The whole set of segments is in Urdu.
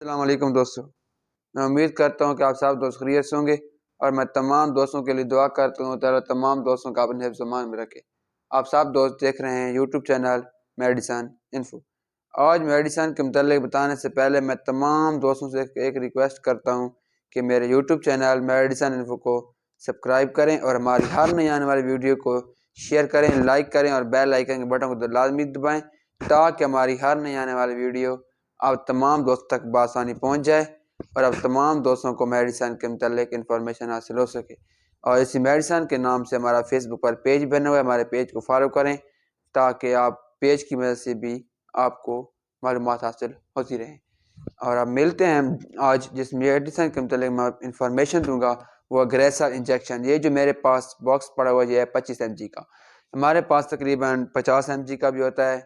السلام علیکم دوستوں، میں امید کرتا ہوں کہ آپ سب دوست خیریت سے ہوں گے اور میں تمام دوستوں کے لیے دعا کرتا ہوں تعالیٰ تمام دوستوں کا اپنے حفظ و امان میں رکھے۔ آپ سب دوست دیکھ رہے ہیں یوٹیوب چینل میڈیسن انفو۔ آج میڈیسن کے متعلق بتانے سے پہلے میں تمام دوستوں سے ایک ریکویسٹ کرتا ہوں کہ میرے یوٹیوب چینل میڈیسن انفو کو سبسکرائب کریں اور ہماری ہر نئی آنے والی ویڈیو کو شیئر کریں، لائک کریں اور بیل آئیکن کے بٹن کو لازمی دبائیں تاکہ ہماری ہر نئی آنے والی ویڈیو آپ تمام دوستوں تک بآسانی پہنچ جائے اور اب تمام دوستوں کو میڈیسن کے متعلق انفارمیشن حاصل ہو سکے۔ اور اسی میڈیسن کے نام سے ہمارا فیس بک پر پیج بنا ہوا ہے، ہمارے پیج کو فالو کریں تاکہ آپ پیج کی مدد سے بھی آپ کو معلومات حاصل ہوتی رہیں۔ اور اب ملتے ہیں آج جس میڈیسن کے متعلق میں انفارمیشن دوں گا وہ گریسل انجیکشن۔ یہ جو میرے پاس باکس پڑا ہوا یہ ہے 25 mg کا، ہمارے پاس تقریباً 50 mg کا بھی ہوتا ہے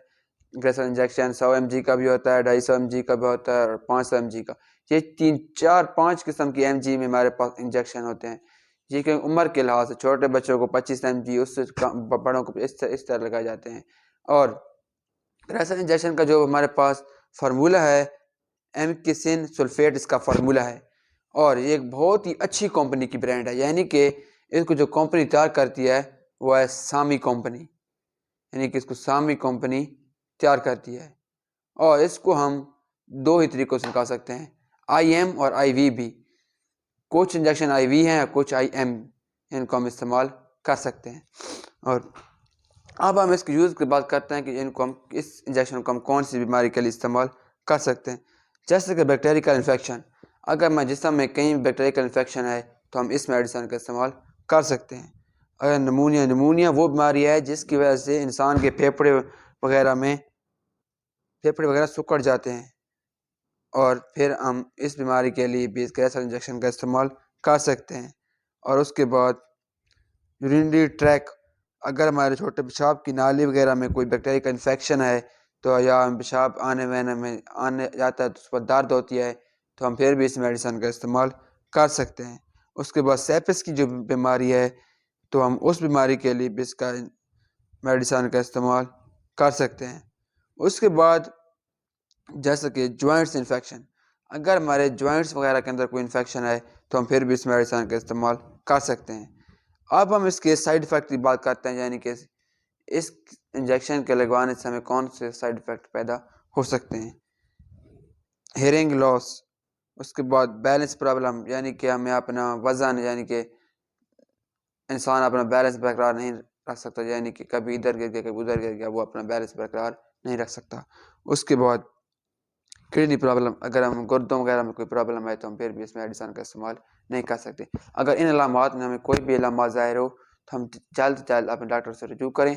گریسل انجیکشن، 100 mg کا بھی ہوتا ہے، 250 mg کا بھی ہوتا ہے اور 500 mg کا۔ یہ 3 4 5 قسم کی mg میں ہمارے پاس انجیکشن ہوتے ہیں، جی کہ عمر کے لحاظ سے چھوٹے بچوں کو 25 mg، اس سے بڑوں کو اس طرح لگائے جاتے ہیں۔ اور گریسل انجیکشن کا جو ہمارے پاس فارمولہ ہے amikacin سلفیٹ اس کا فارمولہ ہے، اور یہ ایک بہت ہی اچھی کمپنی کی برانڈ ہے، یعنی کہ اس کو جو کمپنی تیار کرتی ہے وہ ہے سامی کمپنی، یعنی کہ اس کو سامی کمپنی تیار کرتی ہے۔ اور اس کو ہم دو ہی طریقوں سے نکال سکتے ہیں، آئی ایم اور آئی وی بھی۔ کچھ انجیکشن آئی وی ہیں اور کچھ آئی ایم، ان کو ہم استعمال کر سکتے ہیں۔ اور اب ہم اس کے یوز کی بات کرتے ہیں کہ ان کو ہم اس انجیکشن کو ہم کون سی بیماری کے لیے استعمال کر سکتے ہیں، جیسے کہ بیکٹیریکل انفیکشن۔ اگر ہمارے جسم میں کہیں بیکٹیریکل انفیکشن ہے تو ہم اس میڈیسن کا استعمال کر سکتے ہیں۔ اگر نمونیا وہ بیماری ہے جس کی وجہ سے انسان کے پھیپھڑے وغیرہ سکڑ جاتے ہیں، اور پھر ہم اس بیماری کے لیے بھی گریسل انجیکشن کا استعمال کر سکتے ہیں۔ اور اس کے بعد یورینری ٹریک، اگر ہمارے چھوٹے پیشاب کی نالی وغیرہ میں کوئی بیکٹیریل انفیکشن ہے تو یا پیشاب آنے جاتا ہے تو اس پر درد ہوتی ہے تو ہم پھر بھی اس میڈیسن کا استعمال کر سکتے ہیں۔ اس کے بعد سیپس کی جو بیماری ہے تو ہم اس بیماری کے لیے بھی اس کا میڈیسن کا استعمال کر سکتے ہیں۔ اس کے بعد جیسا کہ جوائنٹس انفیکشن، اگر ہمارے جوائنٹس وغیرہ کے اندر کوئی انفیکشن ہے تو ہم پھر بھی اس میڈیسن کا استعمال کر سکتے ہیں۔ اب ہم اس کے سائیڈ ایفیکٹ کی بات کرتے ہیں، یعنی کہ اس انجیکشن کے لگوانے سے ہمیں کون سے سائیڈ ایفیکٹ پیدا ہو سکتے ہیں۔ ہیئرنگ لاس، اس کے بعد بیلنس پرابلم، یعنی کہ ہمیں اپنا وزن، یعنی کہ انسان اپنا بیلنس برقرار نہیں رکھ سکتا، یعنی کہ کبھی ادھر گر گیا کبھی ادھر گر گیا، وہ اپنا بیلنس برقرار نہیں رکھ سکتا۔ اس کے بعد کڈنی پرابلم، اگر ہم گردوں وغیرہ میں کوئی پرابلم ہے تو ہم پھر بھی اس میڈیسن کا استعمال نہیں کر سکتے۔ اگر ان علامات میں ہمیں کوئی بھی علامات ظاہر ہو تو ہم جلد سے جلد اپنے ڈاکٹر سے رجوع کریں۔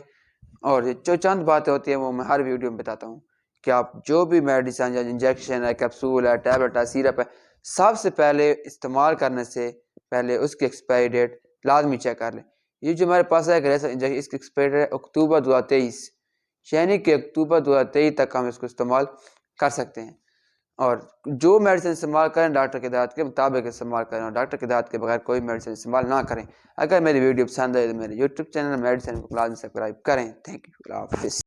اور یہ جو چند باتیں ہوتی ہیں وہ میں ہر ویڈیو میں بتاتا ہوں کہ آپ جو بھی میڈیسن یا انجیکشن ہے، کیپسول ہے، ٹیبلٹ ہے، سیرپ ہے، سب سے پہلے استعمال کرنے سے پہلے اس کی ایکسپائری ڈیٹ لازمی چیک کر لیں۔ یہ جو ہمارے پاس ہے گریسل انجیکشن، اس کی ایکسپائری ڈیٹ اکتوبر 2023، یعنی کہ اکتوبر 2023 تک ہم اس کو استعمال کر سکتے ہیں۔ اور جو میڈیسن استعمال کریں ڈاکٹر کی ہدایت کے مطابق استعمال کریں، اور ڈاکٹر کی ہدایت کے بغیر کوئی میڈیسن استعمال نہ کریں۔ اگر میری ویڈیو پسند آئے تو میرے یوٹیوب چینل میڈیسن کو لازمی سبسکرائب کریں۔ تھینک یو، اللہ حافظ۔